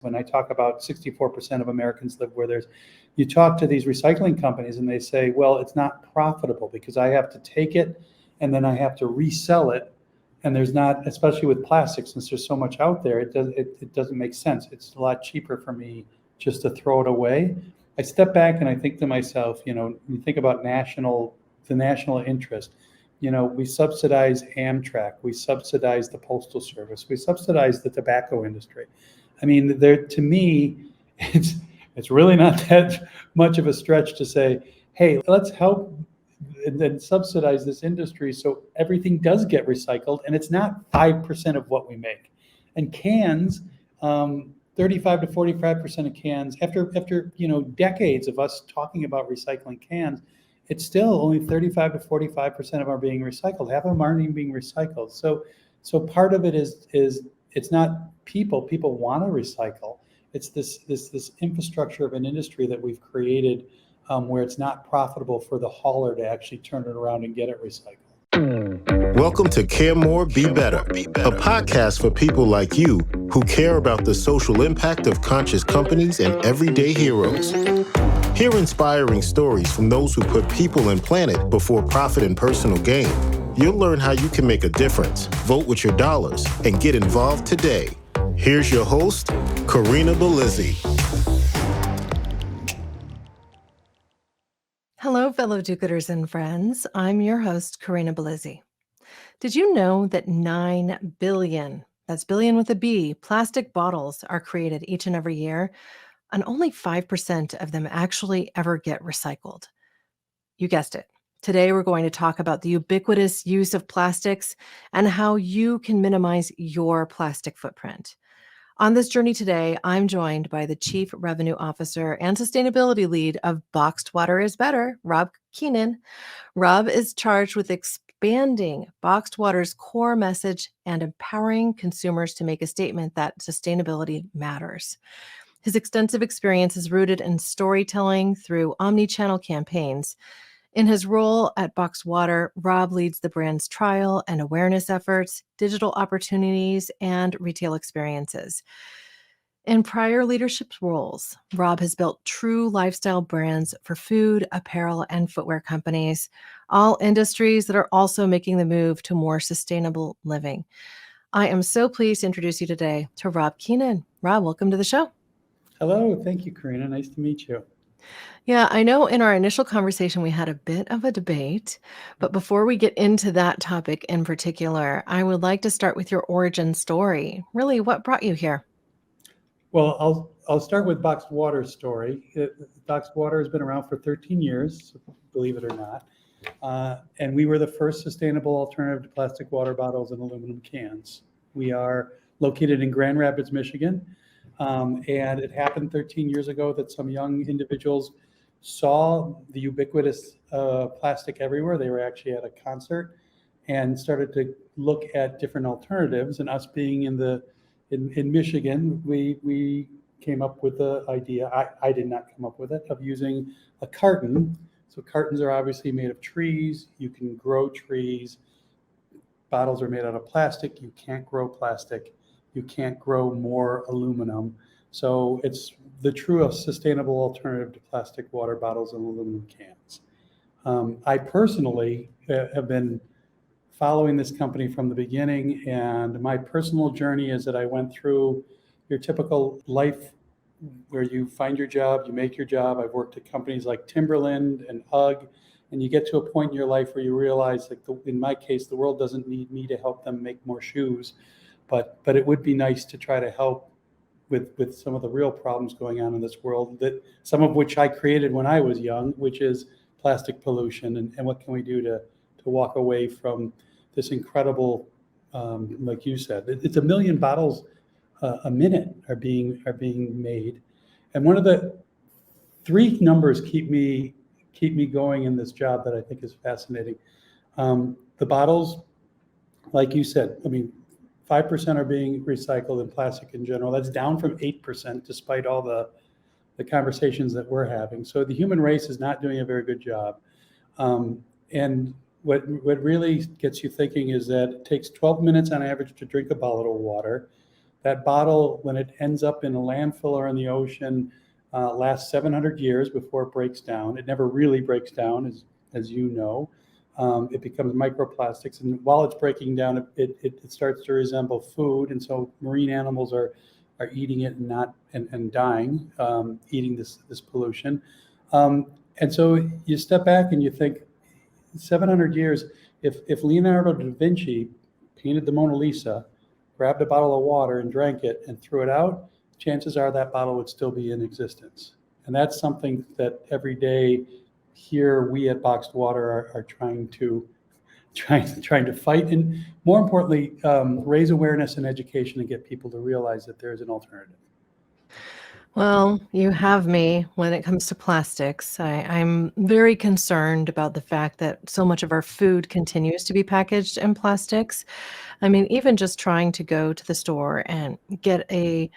When I talk about 64% of Americans live where you talk to these recycling companies and they say, well, it's not profitable because I have to take it and then I have to resell it. And there's not, especially with plastics, since there's so much out there, it doesn't make sense. It's a lot cheaper for me just to throw it away. I step back and I think to myself, you think about the national interest. We subsidize Amtrak, we subsidize the Postal Service, we subsidize the tobacco industry. I mean, to me, it's really not that much of a stretch to say, hey, let's help and then subsidize this industry so everything does get recycled, and it's not 5% of what we make. And cans, 35 to 45% of cans, after decades of us talking about recycling cans, it's still only 35 to 45% of them are being recycled. Half of them aren't even being recycled. So part of it is it's not people want to recycle. It's this infrastructure of an industry that we've created where it's not profitable for the hauler to actually turn it around and get it recycled. Welcome to Care More, Be Better, a podcast for people like you who care about the social impact of conscious companies and everyday heroes. Hear inspiring stories from those who put people and planet before profit and personal gain. You'll learn how you can make a difference, vote with your dollars, and get involved today. Here's your host, Corinna Bellizzi. Hello, fellow do-gooders and friends. I'm your host, Corinna Bellizzi. Did you know that 9 billion, that's billion with a B, plastic bottles are created each and every year, and only 5% of them actually ever get recycled? You guessed it. Today, we're going to talk about the ubiquitous use of plastics and how you can minimize your plastic footprint. On this journey today, I'm joined by the Chief Revenue Officer and Sustainability Lead of Boxed Water is Better, Rob Koenen. Rob is charged with expanding Boxed Water's core message and empowering consumers to make a statement that sustainability matters. His extensive experience is rooted in storytelling through omni-channel campaigns. In his role at Boxed Water, Rob leads the brand's trial and awareness efforts, digital opportunities, and retail experiences. In prior leadership roles, Rob has built true lifestyle brands for food, apparel, and footwear companies, all industries that are also making the move to more sustainable living. I am so pleased to introduce you today to Rob Koenen. Rob, welcome to the show. Hello, thank you, Corinna. Nice to meet you. Yeah, I know in our initial conversation, we had a bit of a debate, but before we get into that topic in particular, I would like to start with your origin story. Really, what brought you here? Well, I'll start with Boxed Water's story. Boxed Water has been around for 13 years, believe it or not. And we were the first sustainable alternative to plastic water bottles and aluminum cans. We are located in Grand Rapids, Michigan. And it happened 13 years ago that some young individuals saw the ubiquitous plastic everywhere. They were actually at a concert and started to look at different alternatives. And us being in Michigan, we came up with the idea, I did not come up with it, of using a carton. So cartons are obviously made of trees. You can grow trees. Bottles are made out of plastic. You can't grow plastic. You can't grow more aluminum. So it's the true sustainable alternative to plastic water bottles and aluminum cans. I personally have been following this company from the beginning, and my personal journey is that I went through your typical life where you find your job, you make your job. I've worked at companies like Timberland and UGG, and you get to a point in your life where you realize, like in my case, the world doesn't need me to help them make more shoes, but it would be nice to try to help with some of the real problems going on in this world, that some of which I created when I was young, which is plastic pollution, and what can we do to walk away from this incredible, like you said, it's 1 million bottles a minute are being made. And one of the 3 numbers keep me going in this job that I think is fascinating. The bottles, like you said, 5% are being recycled in plastic in general. That's down from 8%, despite all the conversations that we're having. So the human race is not doing a very good job. And what really gets you thinking is that it takes 12 minutes on average to drink a bottle of water. That bottle, when it ends up in a landfill or in the ocean, lasts 700 years before it breaks down. It never really breaks down, as you know. It becomes microplastics, and while it's breaking down, it starts to resemble food, and so marine animals are eating it and dying, eating this pollution. And so you step back and you think, 700 years. If Leonardo da Vinci painted the Mona Lisa, grabbed a bottle of water and drank it and threw it out, chances are that bottle would still be in existence. And that's something that every day here we at Boxed Water are trying to fight, and more importantly, raise awareness and education and get people to realize that there's an alternative. Well, you have me when it comes to plastics. I'm very concerned about the fact that so much of our food continues to be packaged in plastics. I mean, even just trying to go to the store and get a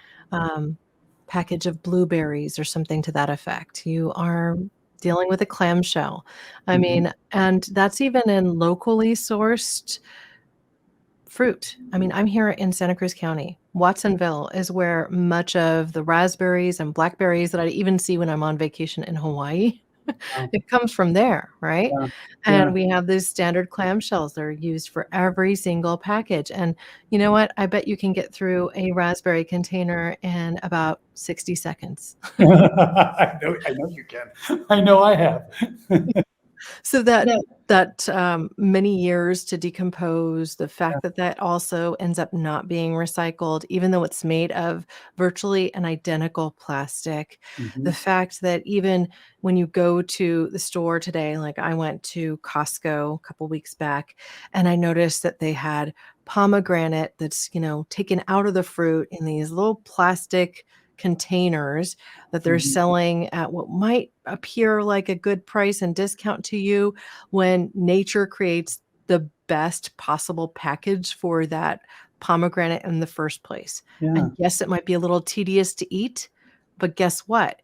package of blueberries or something to that effect, you are dealing with a clamshell. I mean, and that's even in locally sourced fruit. I mean, I'm here in Santa Cruz County. Watsonville is where much of the raspberries and blackberries that I even see when I'm on vacation in Hawaii, Wow. it comes from there, right? Yeah. And Yeah. we have these standard clamshells that are used for every single package. And you know what? I bet you can get through a raspberry container in about 60 seconds. I know you can. I know I have. So that many years to decompose, the fact that that also ends up not being recycled, even though it's made of virtually an identical plastic. The Mhm. fact that even when you go to the store today, like I went to Costco a couple weeks back, and I noticed that they had pomegranate that's, taken out of the fruit in these little plastic containers that they're Mhm. selling at what might appear like a good price and discount to you, when nature creates the best possible package for that pomegranate in the first place. Yeah. And yes, it might be a little tedious to eat, but guess what?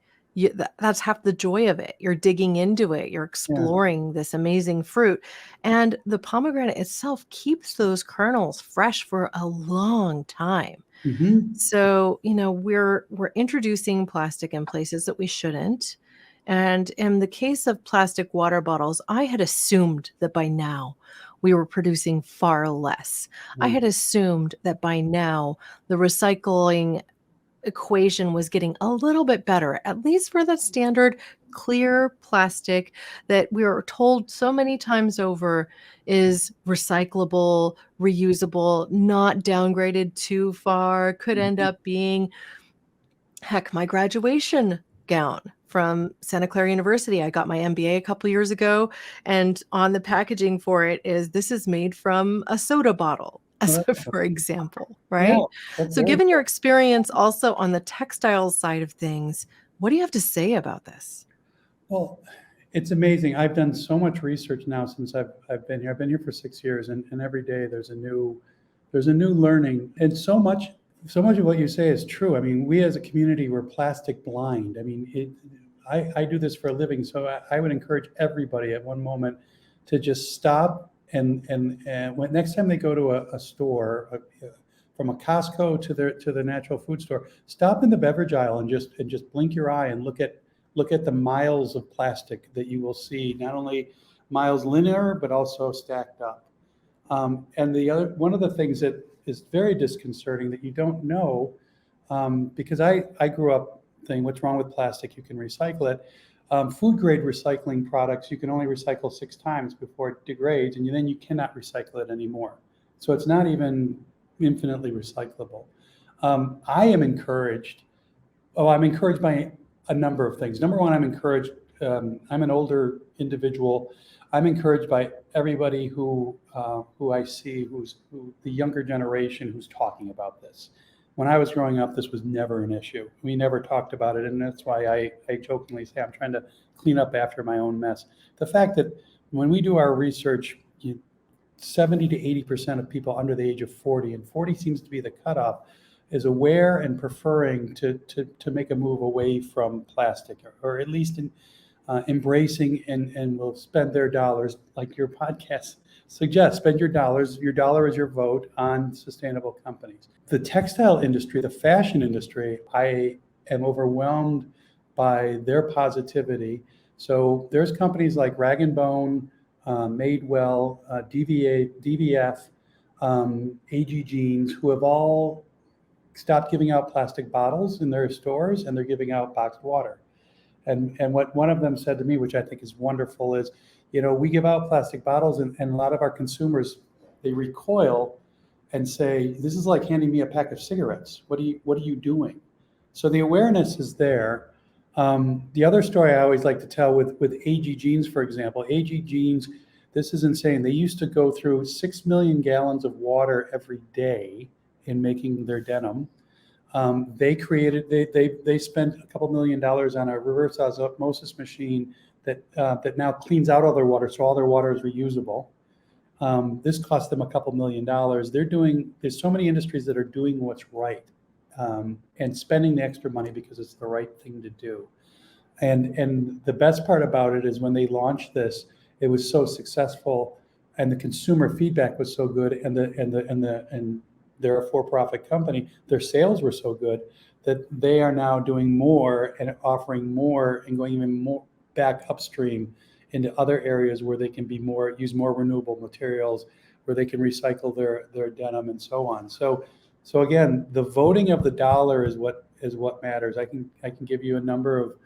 That's half the joy of it. You're digging into it, you're Yeah. exploring this amazing fruit. And the pomegranate itself keeps those kernels fresh for a long time. Mhm. So, we're introducing plastic in places that we shouldn't. And in the case of plastic water bottles, I had assumed that by now we were producing far less. I Yeah. had assumed that by now the recycling equation was getting a little bit better, at least for the standard clear plastic that we were told so many times over is recyclable, reusable, not downgraded too far, could end Mhm. up being, heck, my graduation gown from Santa Clara University. I got my MBA a couple years ago, and on the packaging for it is, "This is made from a soda bottle," Well, as a that's for example, yeah, right? that's So very given your cool. experience also on the textiles side of things, what do you have to say about this? Well, it's amazing. I've done so much research now since I've been here. I've been here for 6 years, and every day there's a new learning, and so much of what you say is true. I mean, we as a community, we're plastic blind. I mean, I do this for a living, so I would encourage everybody at one moment to just stop and when next time they go to a store, from a Costco to the natural food store, stop in the beverage aisle and just blink your eye and look at the miles of plastic that you will see, not only miles linear but also stacked up. And one of the things that is very disconcerting that you don't know, because I grew up thinking, what's wrong with plastic? You can recycle it. Food grade recycling products, you can only recycle 6 times before it degrades, and then you cannot recycle it anymore. So it's not even infinitely recyclable. I am encouraged. Oh, I'm encouraged by a number of things. Number one, I'm encouraged. I'm an older individual. I'm encouraged by everybody who I see, the younger generation who's talking about this. When I was growing up, this was never an issue. We never talked about it, and that's why I jokingly say I'm trying to clean up after my own mess. The fact that when we do our research, 70 to 80% of people under the age of 40, and 40 seems to be the cutoff, is aware and preferring to make a move away from plastic, or at least embracing and will spend their dollars, like your podcast suggests, spend your dollars. Your dollar is your vote on sustainable companies. The textile industry, the fashion industry, I am overwhelmed by their positivity. So there's companies like Rag & Bone, Madewell, DVF, AG Jeans, who have all stopped giving out plastic bottles in their stores, and they're giving out boxed water. And what one of them said to me, which I think is wonderful, is, we give out plastic bottles, and a lot of our consumers, they recoil and say, this is like handing me a pack of cigarettes. What are you doing? So the awareness is there. The other story I always like to tell with AG Jeans, for example, AG Jeans, this is insane. They used to go through 6 million gallons of water every day in making their denim. They spent a couple $1 million on a reverse osmosis machine that now cleans out all their water, so all their water is reusable. This cost them a couple $1 million. There's so many industries that are doing what's right, and spending the extra money because it's the right thing to do. And the best part about it is when they launched this, it was so successful, and the consumer feedback was so good, and they're a for-profit company. Their sales were so good that they are now doing more and offering more and going even more back upstream into other areas where they can use more renewable materials, where they can recycle their denim and so on. So again, the voting of the dollar is what matters. I can give you a number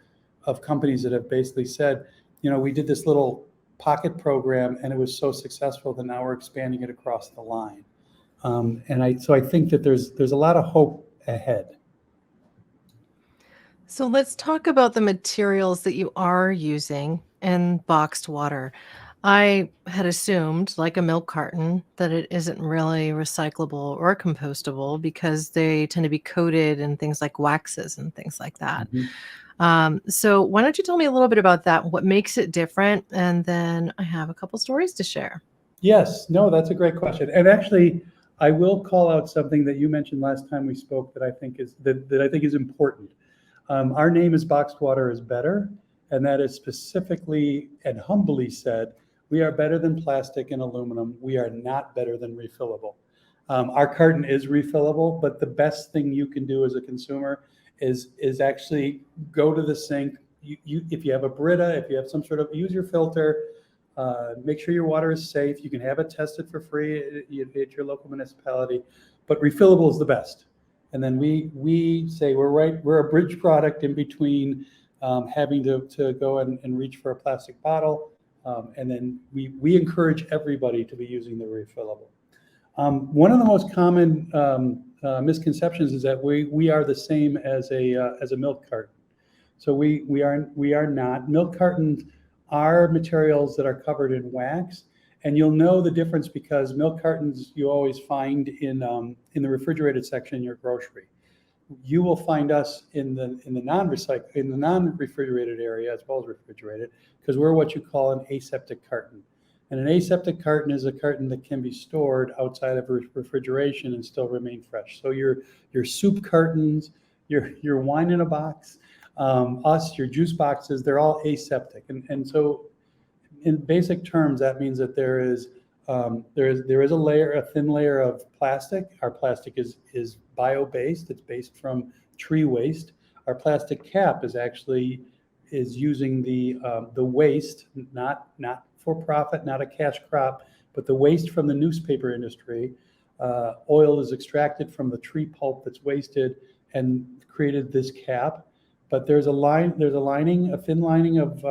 of companies that have basically said, we did this little pocket program and it was so successful that now we're expanding it across the line. So I think that there's a lot of hope ahead. So let's talk about the materials that you are using in boxed water. I had assumed, like a milk carton, that it isn't really recyclable or compostable because they tend to be coated in things like waxes and things like that. Mm-hmm. So why don't you tell me a little bit about that, what makes it different? And then I have a couple stories to share. Yes, no, that's a great question. And actually, I will call out something that you mentioned last time we spoke that I think is important. Our name is Boxed Water is Better, and that is specifically and humbly said, we are better than plastic and aluminum. We are not better than refillable. Our carton is refillable, but the best thing you can do as a consumer is actually go to the sink. If you have a Brita, if you have some sort of, use your filter. Make sure your water is safe. You can have it tested for free at your local municipality, but refillable is the best. And then we say we're a bridge product in between having to go and reach for a plastic bottle, and then we encourage everybody to be using the refillable. One of the most common misconceptions is that we are the same as a milk carton. So we are not. Milk cartons are materials that are covered in wax, and you'll know the difference because milk cartons you always find in the refrigerated section in your grocery. You will find us in the non-refrigerated area as well as refrigerated, because we're what you call an aseptic carton. And an aseptic carton is a carton that can be stored outside of refrigeration and still remain fresh. So your soup cartons, your wine in a box, your juice boxes, they're all aseptic. And so in basic terms, that means that there is a thin layer of plastic. Our plastic is bio-based. It's based from tree waste. Our plastic cap is using the waste, not for profit, not a cash crop, but the waste from the newspaper industry. Oil is extracted from the tree pulp that's wasted and created this cap. But there's a thin lining of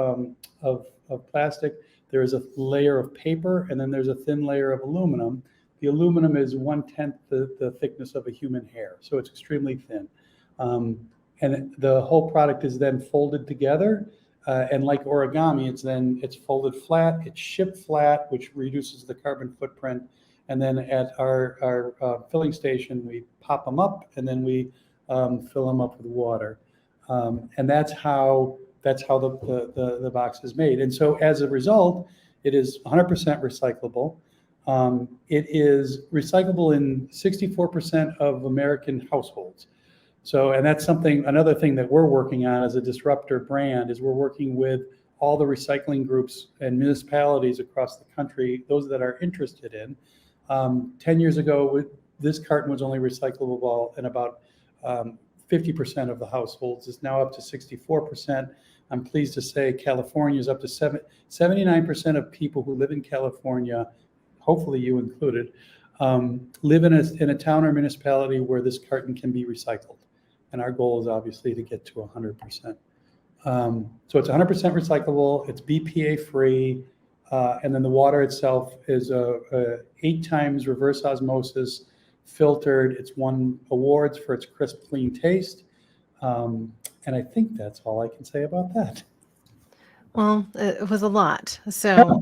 plastic. There is a layer of paper, and then there's a thin layer of aluminum. The aluminum is 1/10 the thickness of a human hair, so it's extremely thin. And the whole product is then folded together, and like origami, it's folded flat, it's shipped flat, which reduces the carbon footprint. And then at our filling station, we pop them up, and then we fill them up with water. And that's how the box is made. And so as a result, it is 100% recyclable. It is recyclable in 64% of American households. So, and that's another thing that we're working on as a disruptor brand is we're working with all the recycling groups and municipalities across the country, those that are interested in. 10 years ago, this carton was only recyclable in about 50% of the households. It's now up to 64%. I'm pleased to say California is up to 79% of people who live in California, hopefully you included, live in a town or municipality where this carton can be recycled. And our goal is obviously to get to 100%. So it's 100% recyclable, it's BPA free, and then the water itself is 8 times reverse osmosis filtered. It's won awards for its crisp, clean taste. And I think that's all I can say about that. Well, it was a lot. So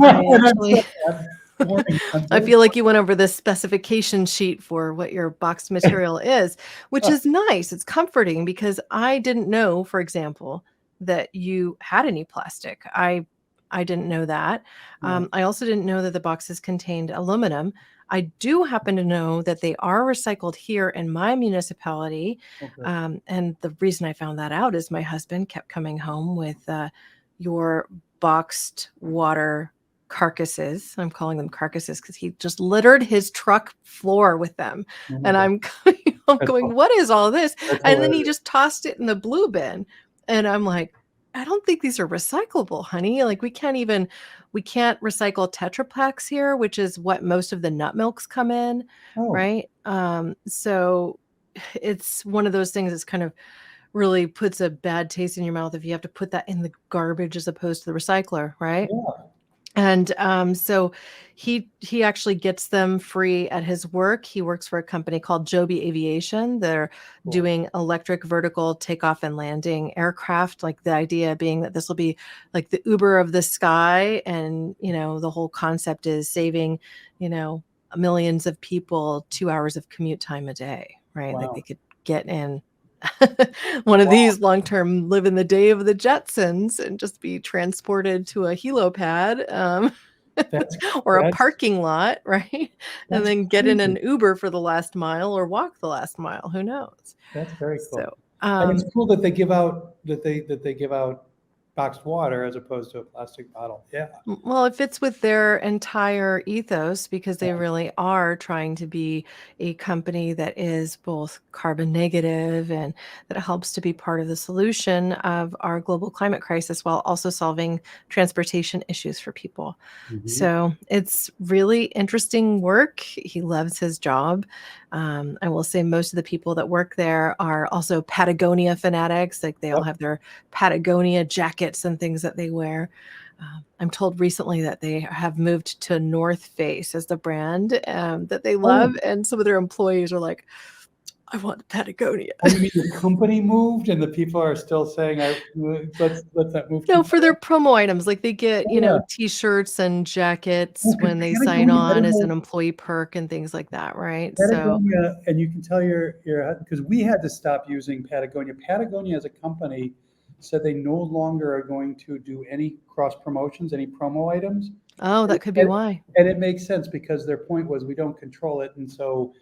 I feel like you went over the specification sheet for what your boxed material is, which is nice. It's comforting because I didn't know, for example, that you had any plastic. I didn't know that. I also didn't know that the boxes contained aluminum. I do happen to know that they are recycled here in my municipality. Okay. And the reason I found that out is my husband kept coming home with your boxed water carcasses. I'm calling them carcasses because he just littered his truck floor with them. Oh And I'm going, what is all this? And then he just tossed it in the blue bin. And I'm like, I don't think these are recyclable, honey. Like we can't recycle Tetra Paks here, which is what most of the nut milks come in. Right. So it's one of those things that's kind of really puts a bad taste in your mouth if you have to put that in the garbage as opposed to the recycler. Right. Yeah. And so he actually gets them free at his work. He works for a company called Joby Aviation. They're doing electric vertical takeoff and landing aircraft. Like the idea being that this will be like the Uber of the sky. And, the whole concept is saving, millions of people 2 hours of commute time a day, right? Wow. Like they could get in one of these long-term live in the day of the Jetsons and just be transported to a helipad or a parking lot, right? And then get in an Uber for the last mile or walk the last mile. Who knows? That's very cool. So, and it's cool that they give out boxed water as opposed to a plastic bottle. Yeah. Well, it fits with their entire ethos because they really are trying to be a company that is both carbon negative and that helps to be part of the solution of our global climate crisis while also solving transportation issues for people. So it's really interesting work. He loves his job. I will say most of the people that work there are also Patagonia fanatics. Like they all have their Patagonia jackets and things that they wear. I'm told recently that they have moved to North Face as the brand that they love. And some of their employees are like, I want Patagonia. Oh, you mean the company moved and the people are still saying, let's that move? No, for their promo items, like they get, T-shirts and jackets when they sign on as an employee perk and things like that, right? Patagonia, and you can tell because we had to stop using Patagonia. Patagonia as a company said they no longer are going to do any cross promotions, any promo items. Oh, that could be why. And it makes sense because their point was we don't control it. And so,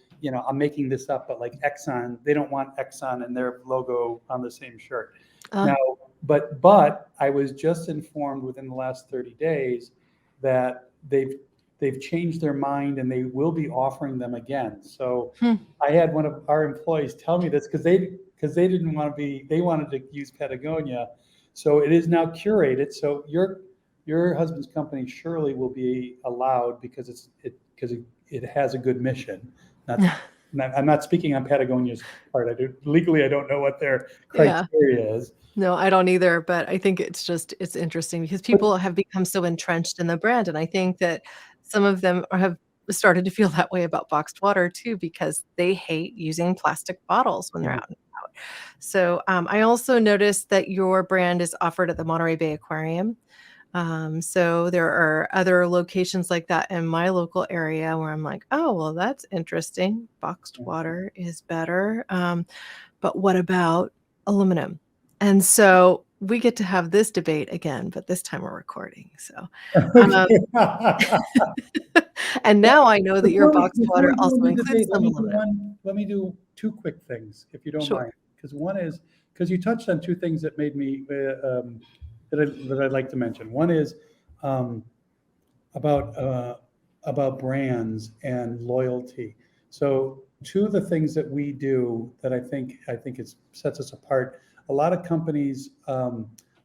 I'm making this up, but like Exxon, they don't want Exxon and their logo on the same shirt. Now, but I was just informed within the last 30 days that they've changed their mind and they will be offering them again. So I had one of our employees tell me this because they didn't want to they wanted to use Patagonia. So it is now curated. So your husband's company surely will be allowed because it has a good mission. I'm not speaking on Patagonia's part. Legally, I don't know what their criteria is. No, I don't either. But I think it's interesting because people have become so entrenched in the brand. And I think that some of them have started to feel that way about boxed water too, because they hate using plastic bottles when they're out and about. So I also noticed that your brand is offered at the Monterey Bay Aquarium. So there are other locations like that in my local area where I'm like, oh, well, that's interesting. Boxed water is better. But what about aluminum? And so we get to have this debate again, but this time we're recording. So, and now I know that your boxed water also includes some aluminum. Let me do 2 quick things, if you don't mind. Because one is, because you touched on 2 things that made me that I'd like to mention. One is um, about brands and loyalty. So two of the things that we do that I think it sets us apart. A lot of companies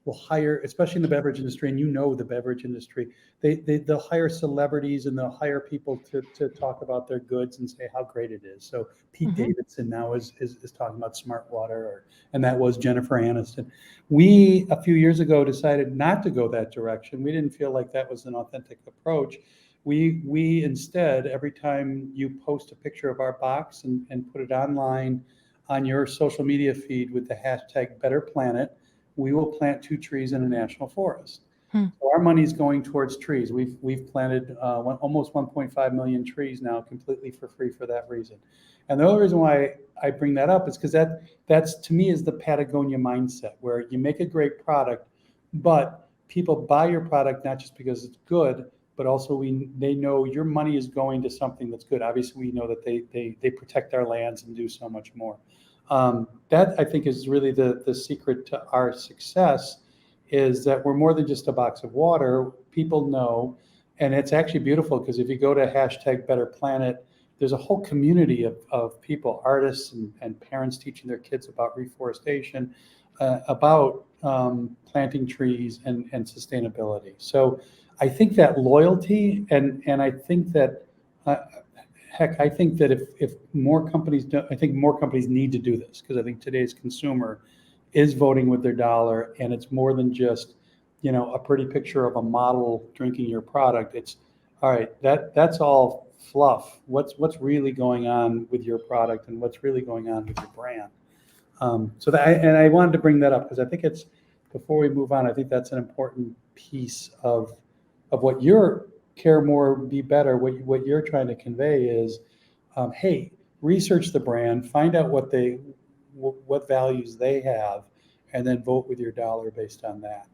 will hire, especially in the beverage industry, and the beverage industry, they'll hire celebrities and they'll hire people to talk about their goods and say how great it is. So Pete Davidson now is talking about smart water, and that was Jennifer Aniston. We, a few years ago, decided not to go that direction. We didn't feel like that was an authentic approach. We instead, every time you post a picture of our box and put it online on your social media feed with the hashtag Better Planet, we will plant 2 trees in a national forest. So our money is going towards trees. We've planted almost 1.5 million trees now, completely for free for that reason. And the only reason why I bring that up is because that's to me is the Patagonia mindset, where you make a great product, but people buy your product not just because it's good, but also they know your money is going to something that's good. Obviously, we know that they protect our lands and do so much more. That I think is really the secret to our success, is that we're more than just a box of water. People know, and it's actually beautiful because if you go to hashtag Better Planet, there's a whole community of people, artists and parents teaching their kids about reforestation, about planting trees and sustainability. So I think that loyalty and I think that I think that if more companies do, I think more companies need to do this, because I think today's consumer is voting with their dollar, and it's more than just a pretty picture of a model drinking your product. It's all right. That's all fluff. What's really going on with your product, and what's really going on with your brand? I wanted to bring that up because I think it's, before we move on, I think that's an important piece of what your Care More, Be Better, what you're trying to convey is, hey, research the brand, find out what values they have, and then vote with your dollar based on that.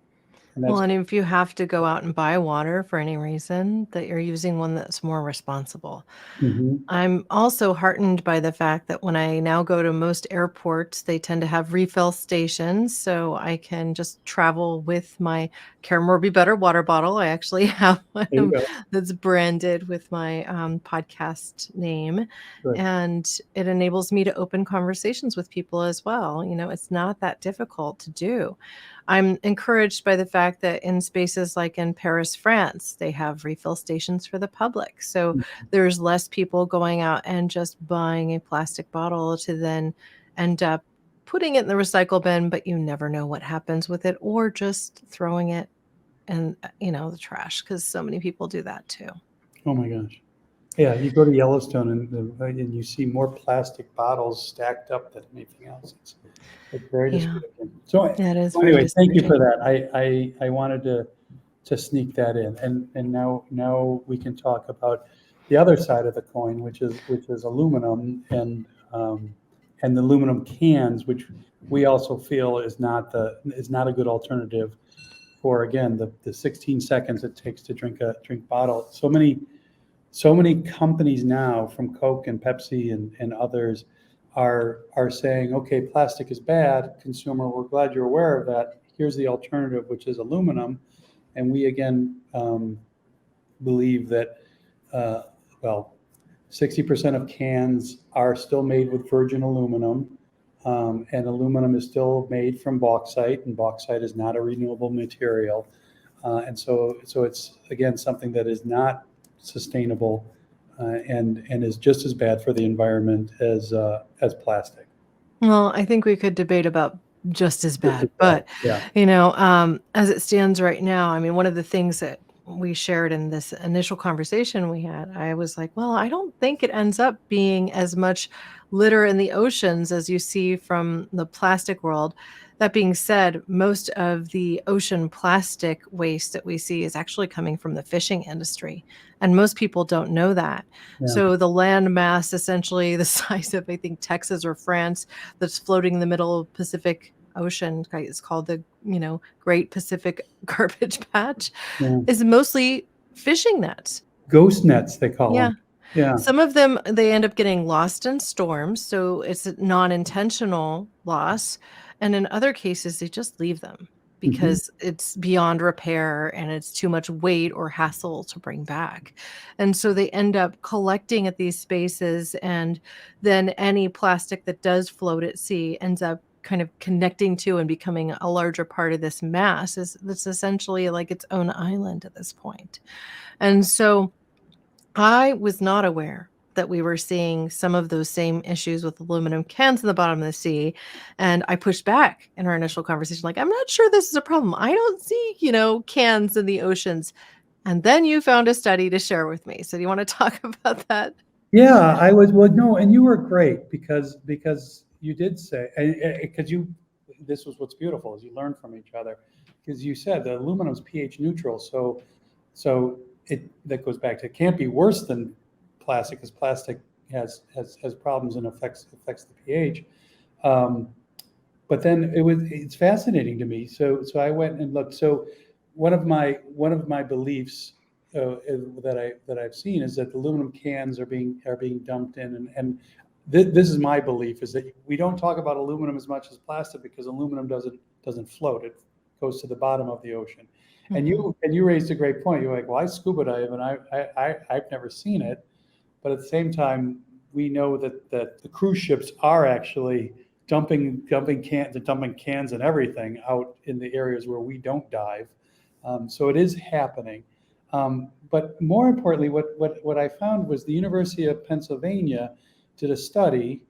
Well, and if you have to go out and buy water for any reason, that you're using one that's more responsible. Mhm. I'm also heartened by the fact that when I now go to most airports, they tend to have refill stations, so I can just travel with my Care More Be Better water bottle. I actually have There you one go. that's branded with my podcast name, Good. and it enables me to open conversations with people as well. It's not that difficult to do. I'm encouraged by the fact that in spaces like in Paris, France, they have refill stations for the public. So there's less people going out and just buying a plastic bottle to then end up putting it in the recycle bin, but you never know what happens with it, or just throwing it in, the trash, because so many people do that too. Oh my gosh. Yeah, you go to Yellowstone and you see more plastic bottles stacked up than anything else. It's very Yeah, discouraging. So that is very anyway, thank you for discouraging. that. I wanted to sneak that in, and now we can talk about the other side of the coin, which is aluminum and the aluminum cans, which we also feel is not a good alternative for, again, the 16 seconds it takes to drink bottle. So many companies now, from Coke and Pepsi and others, are saying, okay, plastic is bad. Consumer, we're glad you're aware of that. Here's the alternative, which is aluminum. And we, again, believe that, 60% of cans are still made with virgin aluminum. And aluminum is still made from bauxite, and bauxite is not a renewable material. And so it's, again, something that is not sustainable and is just as bad for the environment as plastic. Well, I think we could debate about just as bad, but Yeah. as it stands right now, I mean, one of the things that we shared in this initial conversation we had, I was like, well, I don't think it ends up being as much litter in the oceans as you see from the plastic world. That being said, most of the ocean plastic waste that we see is actually coming from the fishing industry, and most people don't know that. Yeah. So the land mass, essentially the size of, I think, Texas or France, that's floating in the middle of Pacific Ocean, it's called the Great Pacific Garbage Patch, Yeah. is mostly fishing nets. Ghost nets, they call Yeah. them. Yeah. Some of them, they end up getting lost in storms, so it's a non-intentional loss. And in other cases, they just leave them. because it's beyond repair and it's too much weight or hassle to bring back. And so they end up collecting at these spaces, and then any plastic that does float at sea ends up kind of connecting to and becoming a larger part of this mass. It's essentially like its own island at this point. And so I was not aware that we were seeing some of those same issues with aluminum cans in the bottom of the sea. And I pushed back in our initial conversation, like, I'm not sure this is a problem. I don't see, cans in the oceans. And then you found a study to share with me. So do you want to talk about that? Yeah, I was, well, no, and you were great because you did say, because this was what's beautiful is you learn from each other, because you said the aluminum's pH neutral, so that goes back to, it can't be worse than plastic, because plastic has problems and affects the pH. But then it's fascinating to me. So I went and looked. So one of my beliefs that I've seen is that aluminum cans are being dumped in, and this is my belief, is that we don't talk about aluminum as much as plastic because aluminum doesn't float. It goes to the bottom of the ocean. And you raised a great point. You're like, well, I scuba dive and I've never seen it, but at the same time, we know that the cruise ships are actually dumping cans and everything out in the areas where we don't dive. So it is happening. But more importantly, what I found was the University of Pennsylvania did a study,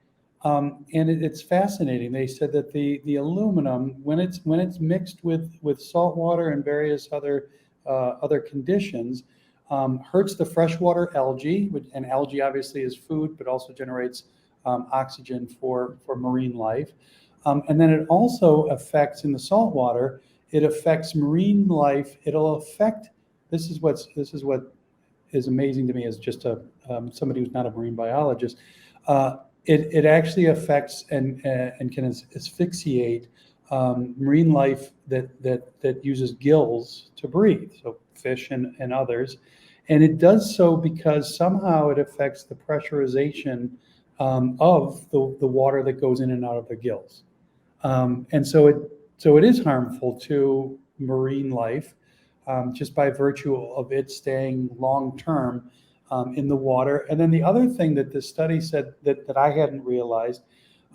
and it's fascinating. They said that the aluminum, when it's mixed with salt water and various other conditions, hurts the freshwater algae, and algae obviously is food, but also generates oxygen for marine life. And then it also affects, in the salt water, it affects marine life. It'll affect, this is what is amazing to me as just somebody who's not a marine biologist. It actually affects and can asphyxiate marine life that uses gills to breathe, so fish and others. And it does so because somehow it affects the pressurization of the water that goes in and out of the gills. And so it is harmful to marine life, just by virtue of it staying long term in the water. And then the other thing that this study said that I hadn't realized,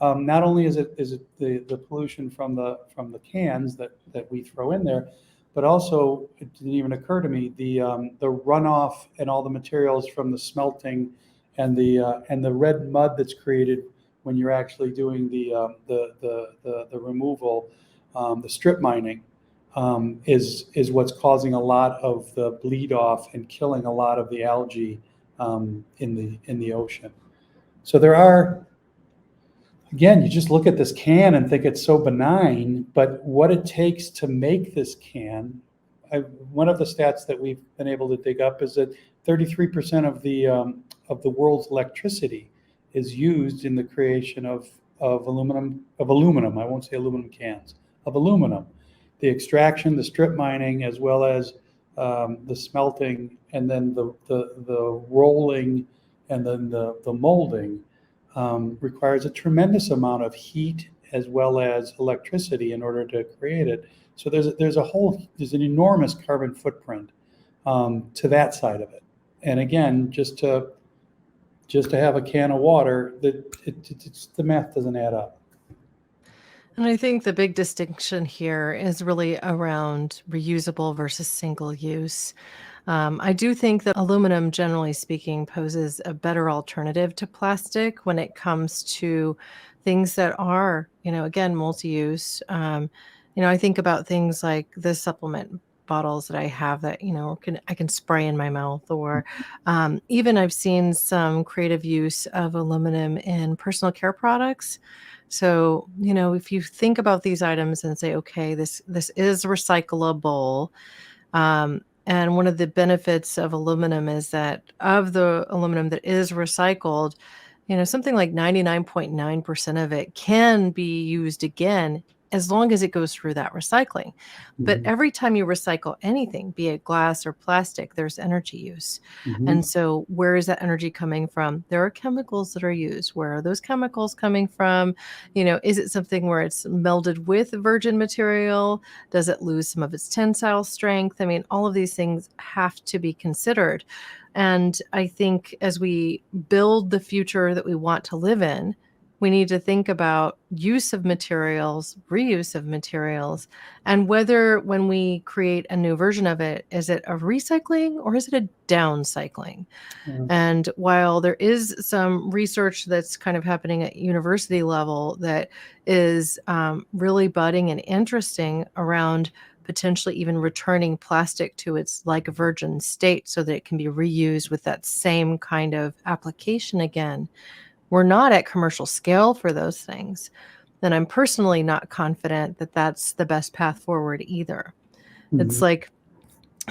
not only is it the pollution from the cans that we throw in there, but also, it didn't even occur to me, the runoff and all the materials from the smelting and the red mud that's created when you're actually doing the removal, the strip mining, is what's causing a lot of the bleed off and killing a lot of the algae in the ocean. So there are, again, you just look at this can and think it's so benign, but what it takes to make this can, one of the stats that we've been able to dig up is that 33% of the world's electricity is used in the creation of aluminum. I won't say aluminum cans, of aluminum. The extraction, the strip mining, as well as the smelting, and then the rolling, and then the molding requires a tremendous amount of heat as well as electricity in order to create it. So there's an enormous carbon footprint to that side of it. And again, just to have a can of water, the math doesn't add up. And I think the big distinction here is really around reusable versus single use. I do think that aluminum, generally speaking, poses a better alternative to plastic when it comes to things that are, again, multi-use. I think about things like the supplement bottles that I have that, I can spray in my mouth, or even I've seen some creative use of aluminum in personal care products. So, if you think about these items and say, okay, this is recyclable, and one of the benefits of aluminum is that of the aluminum that is recycled, something like 99.9% of it can be used again as long as it goes through that recycling. But Mhm. every time you recycle anything, be it glass or plastic, there's energy use. Mhm. And so where is that energy coming from? There are chemicals that are used. Where are those chemicals coming from? Is it something where it's melded with virgin material? Does it lose some of its tensile strength? I mean, all of these things have to be considered. And I think as we build the future that we want to live in, we need to think about use of materials, reuse of materials, and whether when we create a new version of it, is it a recycling or is it a downcycling? Yeah. And while there is some research that's kind of happening at university level that is really budding and interesting around potentially even returning plastic to its like virgin state so that it can be reused with that same kind of application again, we're not at commercial scale for those things. Then I'm personally not confident that that's the best path forward either. It's Mhm. like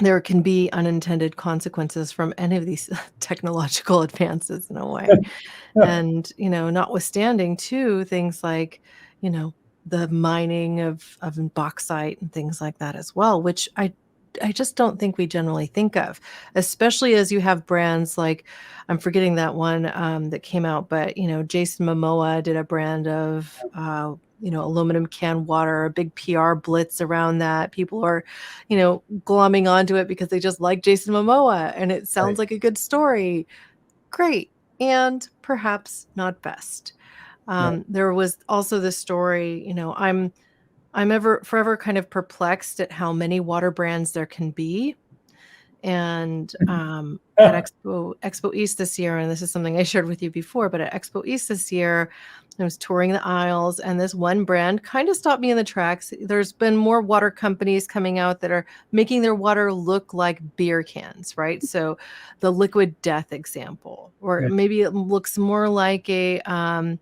there can be unintended consequences from any of these technological advances in a way. And, notwithstanding too, things like, you know, the mining of bauxite and things like that as well, which I just don't think we generally think of, especially as you have brands like, I'm forgetting that one that came out, but Jason Momoa did a brand of aluminum can water, a big PR blitz around that. People are, glomming onto it because they just like Jason Momoa and it sounds Right. like a good story. Great. And perhaps not best. Right. There was also this story, I'm ever forever kind of perplexed at how many water brands there can be. And at Ah, Expo East this year, and this is something I shared with you before, but at Expo East this year, I was touring the aisles, and this one brand kind of stopped me in the tracks. There's been more water companies coming out that are making their water look like beer cans, right? So the Liquid Death example, or yeah. maybe it looks more like an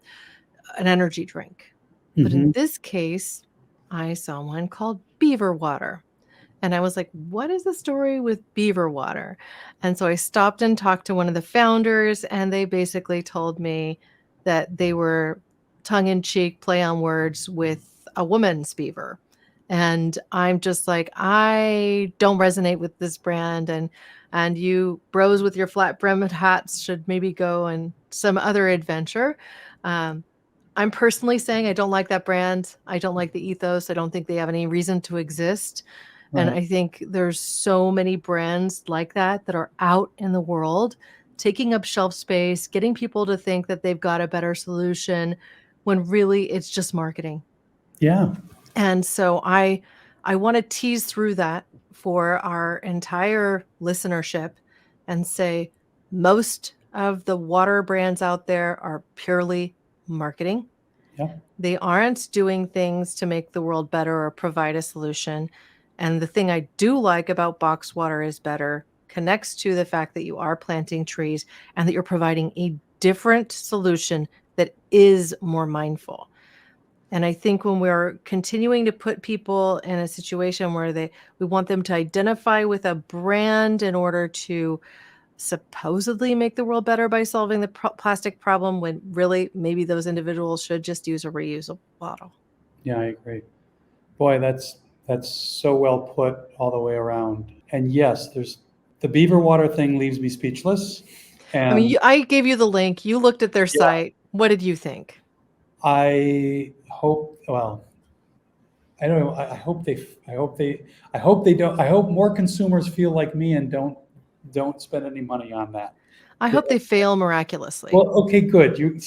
energy drink. But in Mhm. this case, I saw one called Beaver Water. And I was like, what is the story with beaver water? And so I stopped and talked to one of the founders, and they basically told me that they were tongue in cheek, play on words with a woman's beaver. And I'm just like, I don't resonate with this brand. And you bros with your flat brimmed hats should maybe go on some other adventure. Um, I'm personally saying I don't like that brand. I don't like the ethos. I don't think they have any reason to exist. And Right. I think there's so many brands like that that are out in the world, taking up shelf space, getting people to think that they've got a better solution when really it's just marketing. Yeah. And so I want to tease through that for our entire listenership and say most of the water brands out there are purely marketing. Yeah. They aren't doing things to make the world better or provide a solution. And the thing I do like about Box Water is Better connects to the fact that you are planting trees and that you're providing a different solution that is more mindful. And I think when we're continuing to put people in a situation where we want them to identify with a brand in order to supposedly make the world better by solving the plastic problem, when really maybe those individuals should just use a reusable bottle. Yeah, I agree. Boy, that's so well put all the way around. And yes, there's the beaver water thing leaves me speechless. I mean, And I gave you the link. You looked at their yeah, site. What did you think? I hope, well, I don't know. I hope they don't, I hope more consumers feel like me and don't spend any money on that. I hope they fail miraculously. Well, okay, good.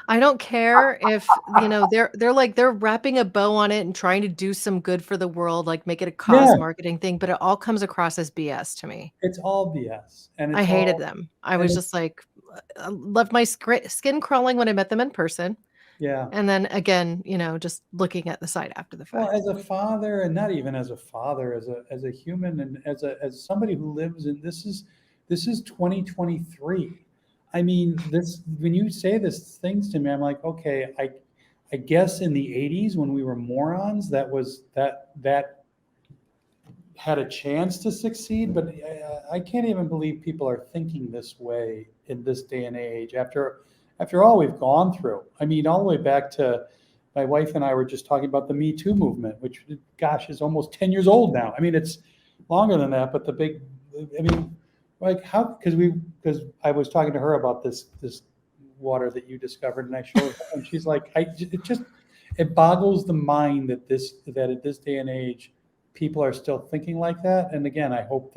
I don't care if, they're wrapping a bow on it and trying to do some good for the world, like make it a cause Yeah, marketing thing, but it all comes across as BS to me. it's all BS and I it's hated all, them. I and was it, just like, left my skin crawling when I met them in person. yeah. And then again, just looking at the site after the Well, fact. as a father, and not even as a father, as a human, and as somebody who lives in, this is 2023. I mean, this, when you say this things to me, I'm like, okay, I guess in the 80s when we were morons, that had a chance to succeed, but I can't even believe people are thinking this way in this day and age after all we've gone through. I mean, all the way back to my wife and I were just talking about the Me Too movement, which, gosh, is almost 10 years old now. I mean, it's longer than that, but like how, because I was talking to her about this water that you discovered, and I showed her, and she's like, it boggles the mind that at this day and age, people are still thinking like that. And again, I hope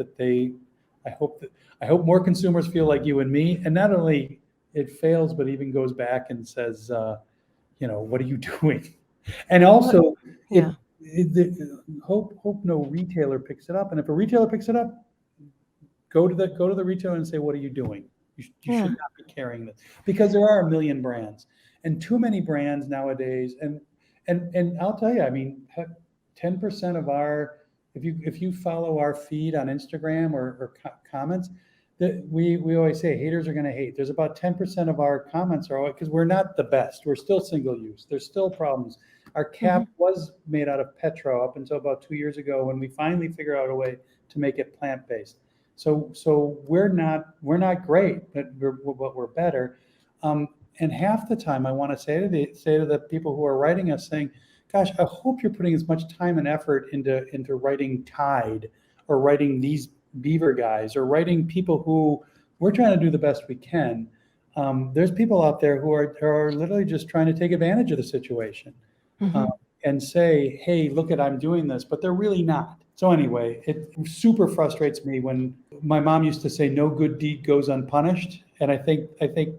more consumers feel like you and me, and not only it fails, but even goes back and says, what are you doing? And also, Yeah. hope no retailer picks it up. And if a retailer picks it up, go to the retailer and say, what are you doing? You should not be carrying this, because there are a million brands, and too many brands nowadays. And I'll tell you, I mean, 10% of our, if you follow our feed on Instagram or comments, that we always say haters are going to hate. There's about 10% of our comments are, because we're not the best. We're still single use. There's still problems. Our cap was made out of petro up until about 2 years ago, when we finally figured out a way to make it plant-based. So we're not great, but we're better. And half the time, I want to say to the people who are writing us, saying, "Gosh, I hope you're putting as much time and effort into writing Tide, or writing these Beaver guys, or writing people who we're trying to do the best we can." There's people out there who are literally just trying to take advantage of the situation, and say, "Hey, look at, I'm doing this," but they're really not. So anyway, it super frustrates me when my mom used to say, "No good deed goes unpunished." And I think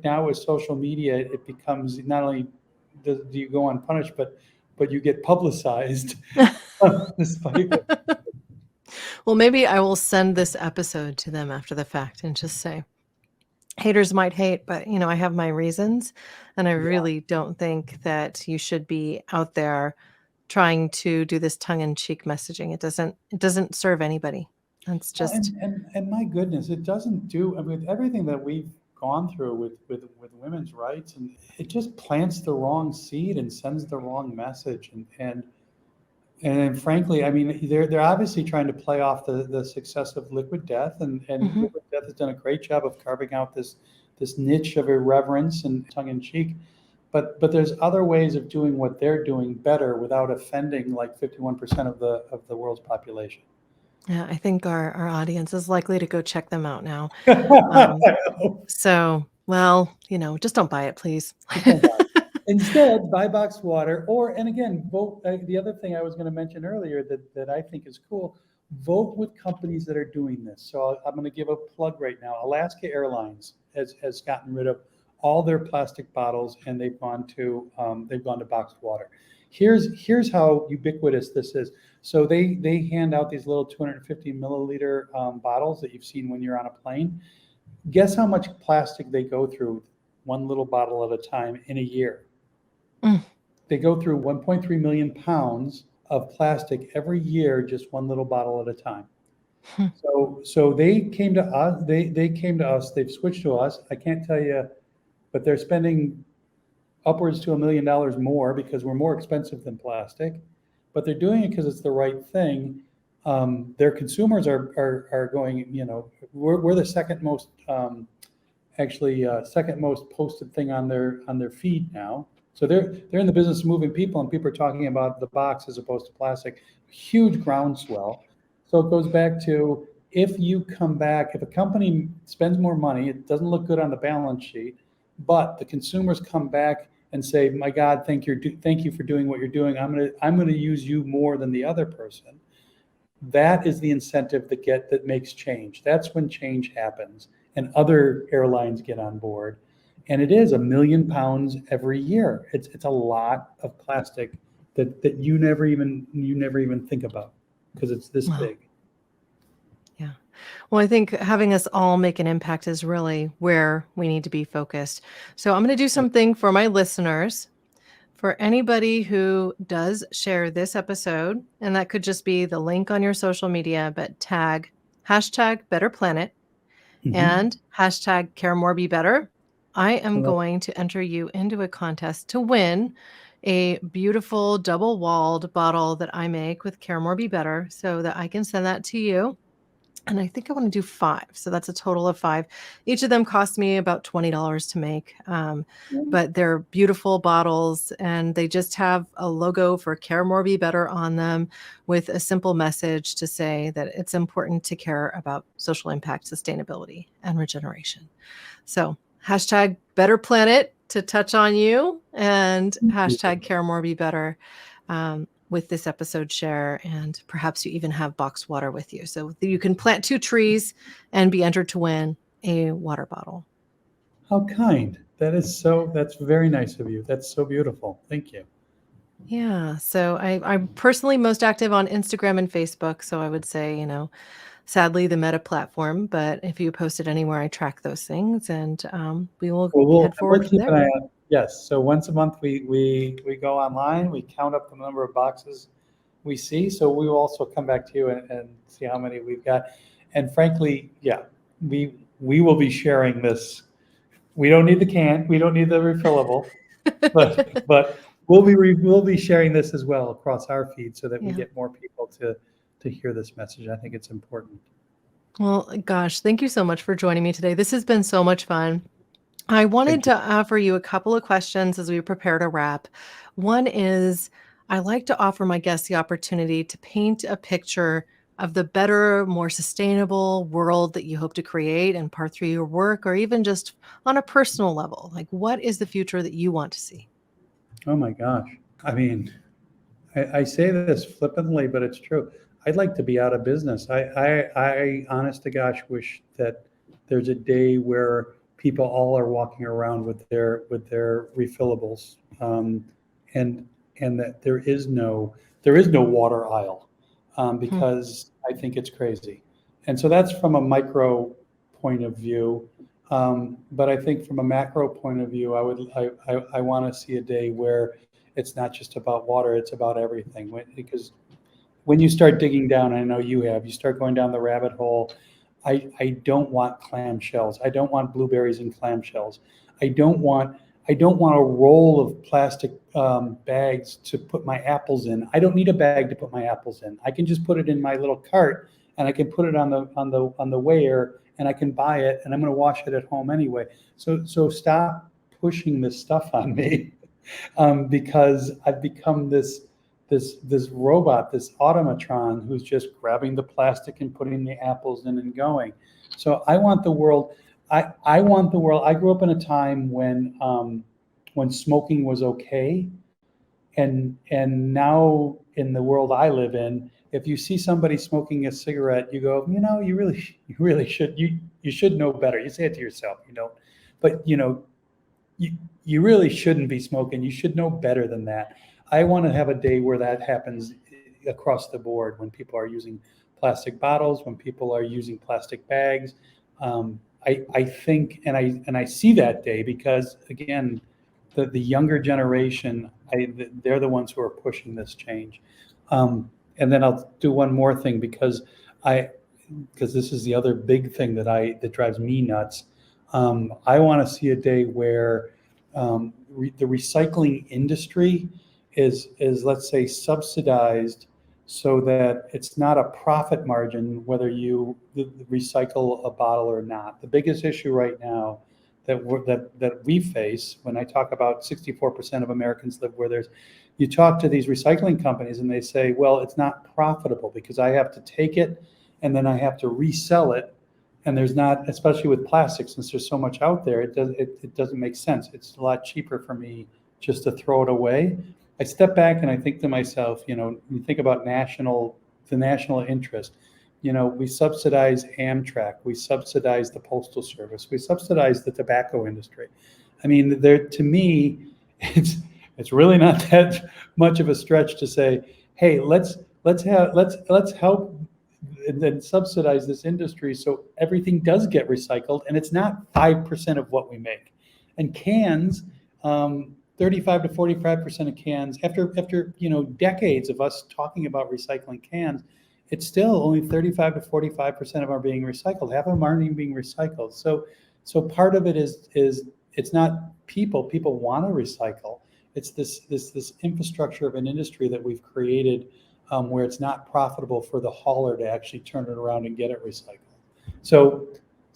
now with social media, it becomes, not only do you go unpunished, but you get publicized. Well, maybe I will send this episode to them after the fact and just say, haters might hate, but I have my reasons, and I really don't think that you should be out there trying to do this tongue-in-cheek messaging. It doesn't serve anybody. It's just and my goodness, it doesn't do. I mean, everything that we've gone through with women's rights, and it just plants the wrong seed and sends the wrong message. And frankly, I mean, they're obviously trying to play off the success of Liquid Death, and Liquid Death has done a great job of carving out this niche of irreverence and tongue-in-cheek. But there's other ways of doing what they're doing better without offending like 51% of the world's population. Yeah, I think our audience is likely to go check them out now. So, well, just don't buy it, please. Instead, buy boxed water, and again, vote. The other thing I was going to mention earlier that I think is cool, vote with companies that are doing this. So I'm going to give a plug right now. Alaska Airlines has gotten rid of all their plastic bottles, and they've gone to boxed water. Here's how ubiquitous this is. So they hand out these little 250 milliliter bottles that you've seen when you're on a plane. Guess how much plastic they go through, one little bottle at a time, in a year? They go through 1.3 million pounds of plastic every year, just one little bottle at a time. So they came to us. They came to us. They've switched to us. I can't tell you, but they're spending upwards to $1 million more because we're more expensive than plastic. But they're doing it because it's the right thing. Their consumers are going. We're the second most posted thing on their feed now. So they're in the business of moving people, and people are talking about the box as opposed to plastic. Huge groundswell. So it goes back to, if a company spends more money, it doesn't look good on the balance sheet, but the consumers come back and say, "My God, thank you for doing what you're doing. I'm going to use you more than the other person." That is the incentive that makes change. That's when change happens, and other airlines get on board. And it is 1 million pounds every year. It's a lot of plastic that you never even think about, because it's this big. Yeah. Well, I think having us all make an impact is really where we need to be focused. So I'm going to do something for my listeners. For anybody who does share this episode, and that could just be the link on your social media, but tag #BetterPlanet and #CareMoreBeBetter, I am going to enter you into a contest to win a beautiful double-walled bottle that I make with Care More Be Better, so that I can send that to you. And I think I want to do 5. So that's a total of 5. Each of them cost me about $20 to make. But they're beautiful bottles and they just have a logo for Care More Be Better on them with a simple message to say that it's important to care about social impact, sustainability, and regeneration. So hashtag Better Planet to touch on you, and hashtag Care More Be Better with this episode share. And perhaps you even have boxed water with you. So you can plant 2 trees and be entered to win a water bottle. How kind. That's very nice of you. That's so beautiful. Thank you. Yeah. So I'm personally most active on Instagram and Facebook. So I would say, sadly, the Meta platform. But if you post it anywhere, I track those things, and we will head forward we'll from keep an there. eye on. Yes. So once a month, we go online. We count up the number of boxes we see. So we will also come back to you and see how many we've got. And frankly, yeah, we will be sharing this. We don't need the can. We don't need the refillable, but we'll be sharing this as well across our feed so that we Yeah. get more people to hear this message. I think it's important. Well, gosh, thank you so much for joining me today. This has been so much fun. I wanted Thank you. to offer you a couple of questions as we prepare to wrap. One is, I like to offer my guests the opportunity to paint a picture of the better, more sustainable world that you hope to create and part through your work, or even just on a personal level. Like, what is the future that you want to see? Oh my gosh. I mean, I say this flippantly, but it's true. I'd like to be out of business. I honest to gosh, wish that there's a day where people all are walking around with their refillables, and that there is no water aisle, Hmm. because I think it's crazy. And so that's from a micro point of view. But I think from a macro point of view, I want to see a day where it's not just about water, it's about everything. Because when you start digging down, I know you start going down the rabbit hole. I don't want clamshells. I don't want blueberries in clamshells. I don't want a roll of plastic bags to put my apples in. I don't need a bag to put my apples in. I can just put it in my little cart, and I can put it on the weigher, and I can buy it, and I'm going to wash it at home anyway. So stop pushing this stuff on me, because I've become this robot, this automatron who's just grabbing the plastic and putting the apples in and going. So I want the world. I want the world. I grew up in a time when smoking was okay, and now in the world I live in, if you see somebody smoking a cigarette, you go, you really should. You should know better. You say it to yourself, but you really shouldn't be smoking. You should know better than that. I want to have a day where that happens across the board, when people are using plastic bottles, when people are using plastic bags. I think, and I see that day because, again, the younger generation, they're the ones who are pushing this change. And then I'll do one more thing, because this is the other big thing that drives me nuts. I want to see a day where the recycling industry is let's say subsidized, so that it's not a profit margin whether you recycle a bottle or not. The biggest issue right now that we face, when I talk about 64% of Americans live where you talk to these recycling companies and they say, well, it's not profitable because I have to take it and then I have to resell it. And there's not, especially with plastic, since there's so much out there, it doesn't make sense. It's a lot cheaper for me just to throw it away. I step back and I think to myself, you think about the national interest. We subsidize Amtrak, we subsidize the Postal Service, we subsidize the tobacco industry. I mean, to me, it's really not that much of a stretch to say, hey, let's help and then subsidize this industry so everything does get recycled, and it's not 5% of what we make. And cans, 35 to 45% of cans, after decades of us talking about recycling cans, it's still only 35 to 45% of them are being recycled. Half of them aren't even being recycled. So part of it is it's not people want to recycle. It's this infrastructure of an industry that we've created where it's not profitable for the hauler to actually turn it around and get it recycled. So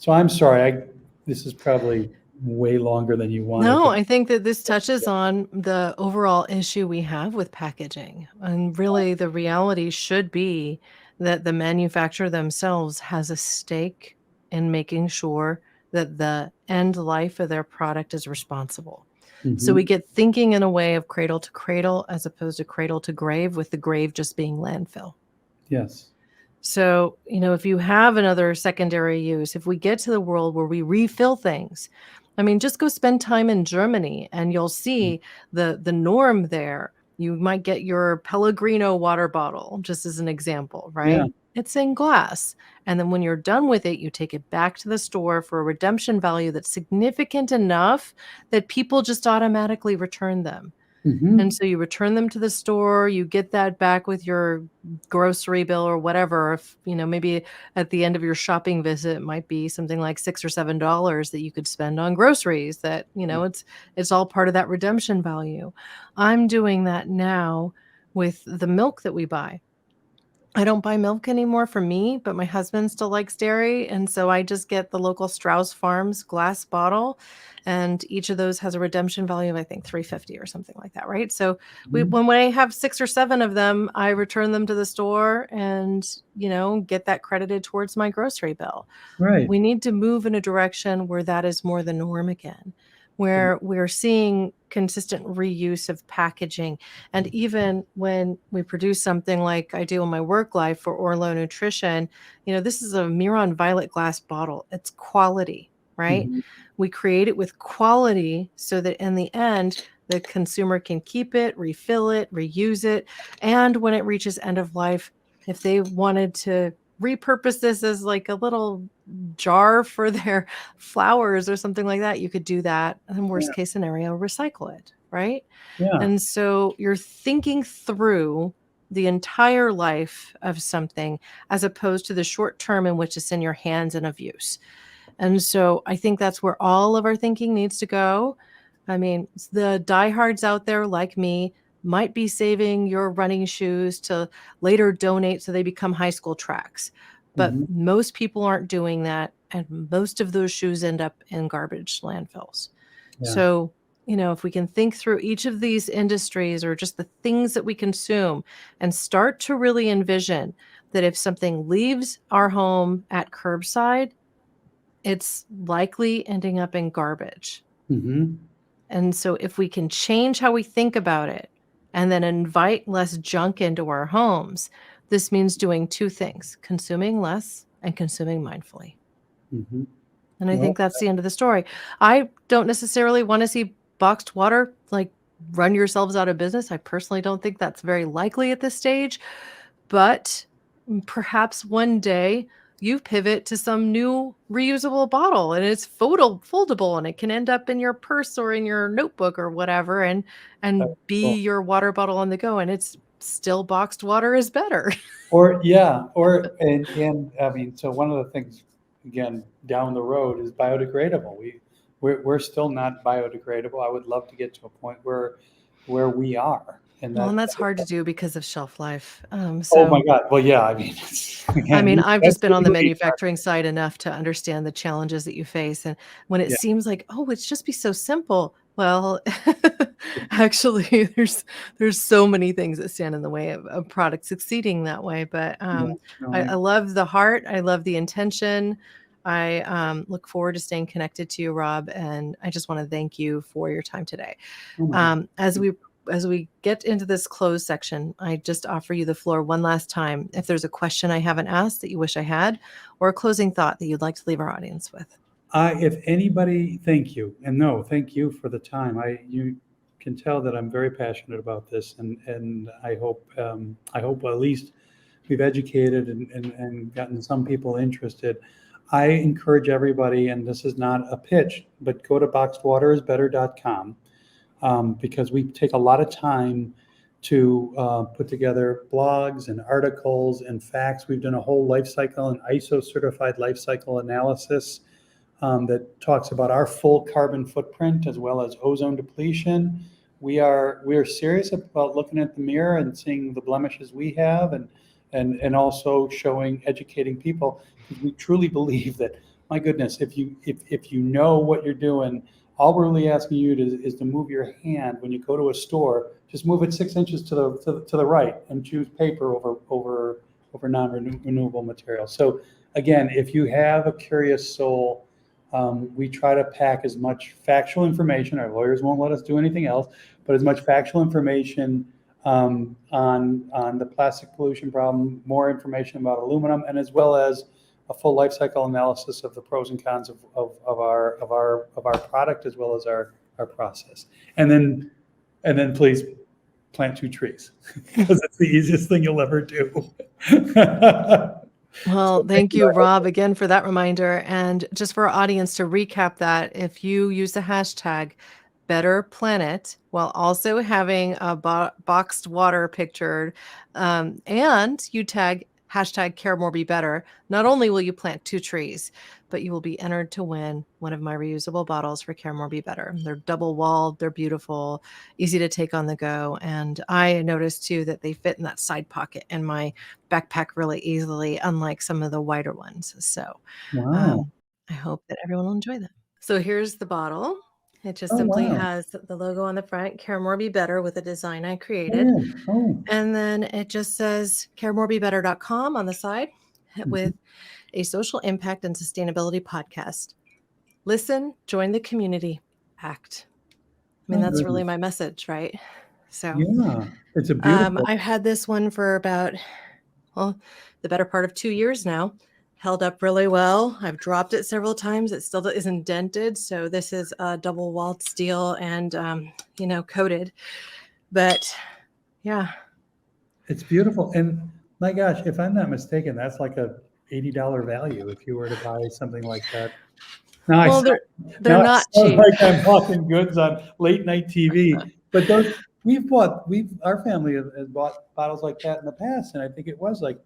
I'm sorry, this is probably way longer than you wanted. No, But I think that this touches on the overall issue we have with packaging. And really, the reality should be that the manufacturer themselves has a stake in making sure that the end life of their product is responsible. So we get thinking in a way of cradle to cradle as opposed to cradle to grave, with the grave just being landfill. Yes. So, if you have another secondary use, if we get to the world where we refill things, I mean, just go spend time in Germany and you'll see the norm there. You might get your Pellegrino water bottle, just as an example, Yeah. right? It's in glass. And then when you're done with it, you take it back to the store for a redemption value that's significant enough that people just automatically return them. And so you return them to the store, you get that back with your grocery bill or whatever. If, maybe at the end of your shopping visit, it might be something like $6 or $7 that you could spend on groceries that, it's all part of that redemption value. I'm doing that now with the milk that we buy. I don't buy milk anymore for me, but my husband still likes dairy. And so I just get the local Strauss Farms glass bottle. And each of those has a redemption value of, I think, $3.50 or something like that. Right. So when I have 6 or 7 of them, I return them to the store and, get that credited towards my grocery bill. Right. We need to move in a direction where that is more the norm again, where we're seeing consistent reuse of packaging. And even when we produce something like I do in my work life for Orlo Nutrition, this is a Miron Violet glass bottle. It's quality, right? We create it with quality so that in the end, the consumer can keep it, refill it, reuse it. And when it reaches end of life, if they wanted to repurpose this as like a little jar for their flowers or something like that, you could do that. And worst case scenario, recycle it, right? Yeah. And so you're thinking through the entire life of something as opposed to the short term in which it's in your hands and of use. And so I think that's where all of our thinking needs to go. I mean, the diehards out there like me might be saving your running shoes to later donate so they become high school tracks. But most people aren't doing that. And most of those shoes end up in garbage landfills. Yeah. So, if we can think through each of these industries or just the things that we consume and start to really envision that if something leaves our home at curbside, it's likely ending up in garbage. And so if we can change how we think about it and then invite less junk into our homes, this means doing 2 things: consuming less and consuming mindfully. And I think that's the end of the story. I don't necessarily want to see boxed water run yourselves out of business. I personally don't think that's very likely at this stage, but perhaps one day you pivot to some new reusable bottle and it's foldable and it can end up in your purse or in your notebook or whatever and be your water bottle on the go, and it's still boxed water is better. And I mean, so one of the things, again, down the road is biodegradable. We're still not biodegradable. I would love to get to a point where we are. And that's hard to do because of shelf life. Oh my God. Well, yeah, I mean, I've just been on the manufacturing side enough to understand the challenges that you face. And when it seems like, it's just be so simple. Well, actually, there's so many things that stand in the way of a product succeeding that way. But I love the heart. I love the intention. I look forward to staying connected to you, Rob. And I just want to thank you for your time today. As we get into this closed section, I just offer you the floor one last time. If there's a question I haven't asked that you wish I had, or a closing thought that you'd like to leave our audience with. If anybody, thank you. And no, thank you for the time. You can tell that I'm very passionate about this, and I hope at least we've educated and gotten some people interested. I encourage everybody, and this is not a pitch, but go to boxedwaterisbetter.com. Because we take a lot of time to put together blogs and articles and facts. We've done a whole life cycle and ISO certified life cycle analysis that talks about our full carbon footprint as well as ozone depletion, we are serious about looking at the mirror and seeing the blemishes we have, and also educating people, because we truly believe that, my goodness, if you know what you're doing, all we're really asking you is to move your hand when you go to a store. Just move it 6 inches to the right and choose paper over non-renewable materials. So again, if you have a curious soul, we try to pack as much factual information. Our lawyers won't let us do anything else, but as much factual information on the plastic pollution problem, more information about aluminum, and as well as a full life cycle analysis of the pros and cons of our product, as well as our process. And then please plant 2 trees, because it's the easiest thing you'll ever do. Well, So thank you, Rob, again for that reminder. And just for our audience to recap that, if you use the hashtag Better Planet while also having a boxed water pictured, and you tag hashtag Care More Be Better, not only will you plant 2 trees, but you will be entered to win one of my reusable bottles for Care More Be Better. They're double walled, they're beautiful, easy to take on the go. And I noticed too that they fit in that side pocket in my backpack really easily, unlike some of the wider ones. So Wow. I hope that everyone will enjoy that. So here's the bottle. It just Oh, simply wow. has the logo on the front, Care More Be Better, with a design I created. Yeah. Oh. And then it just says caremorebebetter.com on the side with a social impact and sustainability podcast. Listen, join the community, act. I mean, My that's really goodness. my message, right? So Yeah, it's a beautiful. I've had this one for about, well, the better part of 2 years now. Held up really well. I've dropped it several times. It still isn't dented. So this is a double walled steel and, coated. But yeah. It's beautiful. And my gosh, if I'm not mistaken, that's like a $80 value if you were to buy something like that. Now Well, they're now I not sound cheap. like I'm hawking goods on late night TV. But our family has bought bottles like that in the past, and I think it was like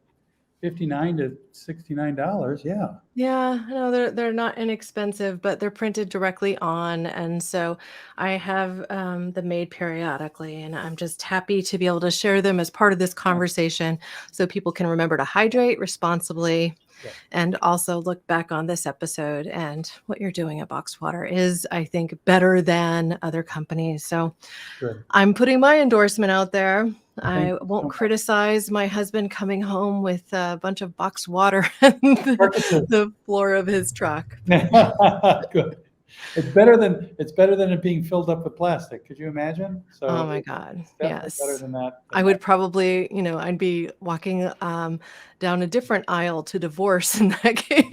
$59 to $69. Yeah. Yeah, no, they're not inexpensive, but they're printed directly on, and so I have them made periodically, and I'm just happy to be able to share them as part of this conversation, so people can remember to hydrate responsibly, Yeah. and also look back on this episode. And what you're doing at Boxed Water is, I think, better than other companies. So Good. I'm putting my endorsement out there. Thank I you won't so much. criticize my husband coming home with a bunch of boxed water on Carcasses. the floor of his truck. Good. It's better than it being filled up with plastic. Could you imagine? So Oh my God. it's definitely better Yes. than that. I would probably, I'd be walking down a different aisle to divorce in that case.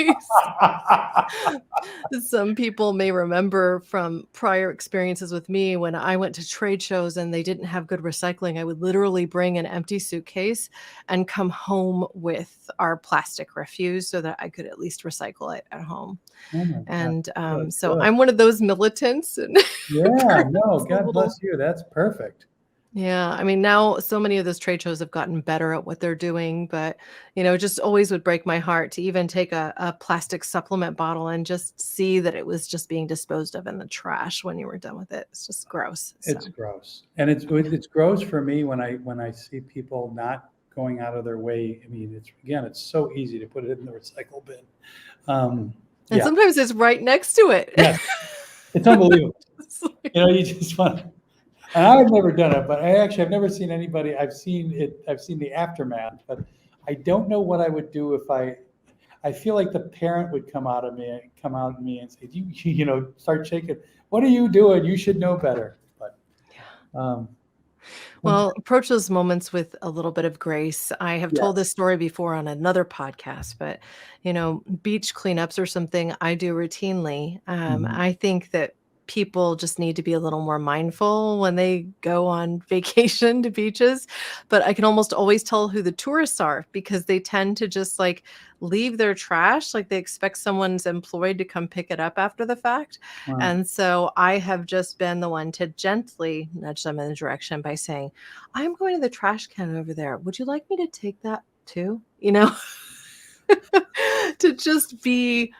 Some people may remember from prior experiences with me when I went to trade shows and they didn't have good recycling. I would literally bring an empty suitcase and come home with our plastic refuse so that I could at least recycle it at home. Oh my God. And Good, so good. I'm one of those militants. And Yeah, no, it's a God little- bless you. That's perfect. Yeah, I mean, now so many of those trade shows have gotten better at what they're doing, but it just always would break my heart to even take a plastic supplement bottle and just see that it was just being disposed of in the trash when you were done with it. It's just gross. It's So gross. And it's gross for me when I see people not going out of their way. I mean, it's so easy to put it in the recycle bin. and Yeah. sometimes it's right next to it. Yes. It's unbelievable. It's like- You just want to. And I've never done it, but I've never seen anybody. I've seen the aftermath, but I don't know what I would do if I feel like the parent would come out at me and say, start shaking. What are you doing? You should know better. But, Well, approach those moments with a little bit of grace. I have told this story before on another podcast, but beach cleanups are something I do routinely. I think that people just need to be a little more mindful when they go on vacation to beaches, but I can almost always tell who the tourists are because they tend to just like leave their trash, like they expect someone's employed to come pick it up after the fact. wow. And so I have just been the one to gently nudge them in the direction by saying, I'm going to the trash can over there. Would you like me to take that too? To just be,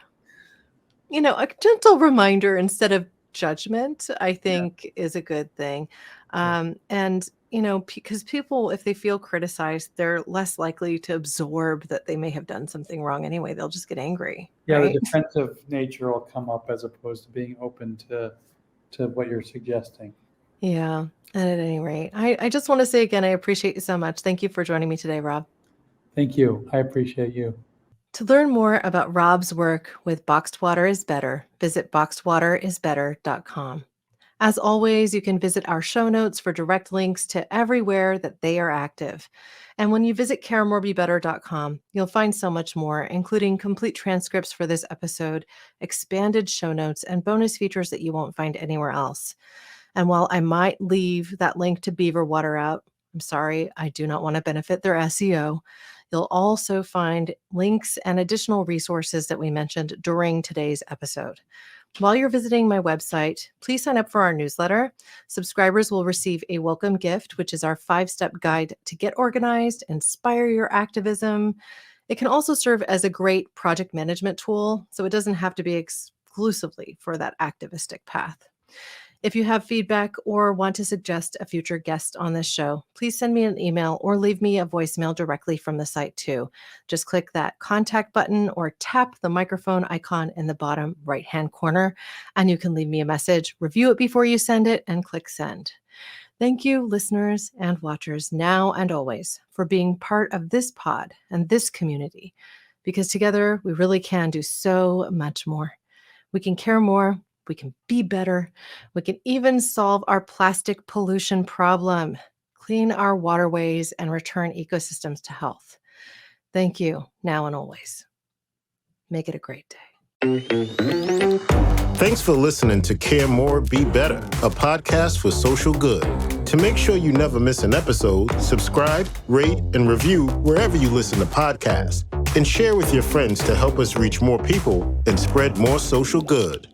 a gentle reminder instead of judgment, I think is a good thing. And, because people, if they feel criticized, they're less likely to absorb that they may have done something wrong anyway. They'll just get angry, Yeah, right? the defensive nature will come up as opposed to being open to what you're suggesting. Yeah. And at any rate, I just want to say again, I appreciate you so much. Thank you for joining me today, Rob. Thank you. I appreciate you. To learn more about Rob's work with Boxed Water is Better, visit boxedwaterisbetter.com. As always, you can visit our show notes for direct links to everywhere that they are active. And when you visit caremorebebetter.com, you'll find so much more, including complete transcripts for this episode, expanded show notes, and bonus features that you won't find anywhere else. And while I might leave that link to Beaver Water out, I'm sorry, I do not want to benefit their SEO. You'll also find links and additional resources that we mentioned during today's episode. While you're visiting my website, please sign up for our newsletter. Subscribers will receive a welcome gift, which is our 5-step guide to get organized, inspire your activism. It can also serve as a great project management tool, so it doesn't have to be exclusively for that activistic path. If you have feedback or want to suggest a future guest on this show, please send me an email or leave me a voicemail directly from the site too. Just click that contact button or tap the microphone icon in the bottom right-hand corner, and you can leave me a message, review it before you send it, and click send. Thank you, listeners and watchers, now and always, for being part of this pod and this community, because together we really can do so much more. We can care more. We can be better. We can even solve our plastic pollution problem, clean our waterways, and return ecosystems to health. Thank you, now and always. Make it a great day. Thanks for listening to Care More, Be Better, a podcast for social good. To make sure you never miss an episode, subscribe, rate, and review wherever you listen to podcasts, and share with your friends to help us reach more people and spread more social good.